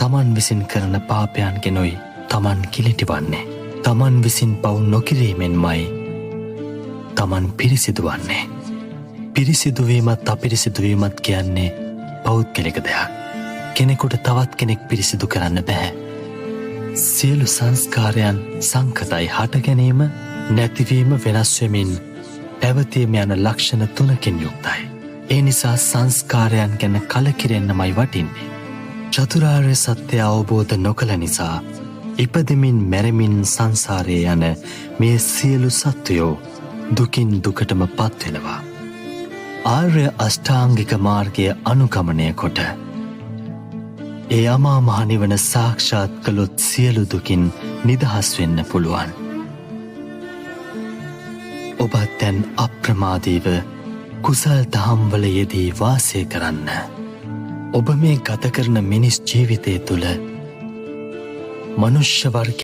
තමන් විසින් කරන පාපයන්ගෙනුයි තමන් කිලිටිවන්නේ. තමන් විසින් පව් නොකිරීමෙන්මයි තමන් පිරිසිදුවන්නේ. පිරිසිදුවීමත් අපිරිසිදුවීමත් කියන්නේ පෞද්ගලික දෙයක්. කෙනෙකුට තවත් කෙනෙක් පිරිසිදු කරන්න බැහැ. සියලු සංස්කාරයන් සංකතයි. හට ගැනීම නැතිවීම වෙනස්වෙමින් පැවතීම යන ලක්ෂණ 3කින් යුක්තයි. ඒ නිසා සංස්කාරයන් ගැන කලකිරෙන්නමයි වටින්නේ. චතුරාර්ය සත්‍ය අවබෝධ නොකළ නිසා ඉපදෙමින් මැරෙමින් සංසාරයේ යන මේ සියලු සත්වයෝ දුකින් දුකටම පත්වෙනවා. ආර්ය අෂ්ටාංගික මාර්ගය අනුගමනය කොට ඒ අමා මහ නිවන සාක්ෂාත් කළොත් සියලු දුකින් නිදහස් වෙන්න පුළුවන්. ඔබත් දැන් අප්‍රමාදීව කුසල් දහම්වල යෙදී වාසය කරන්න. ඔබ මේ ගත කරන මිනිස් ජීවිතය තුළ මනුෂ්‍ය වර්ග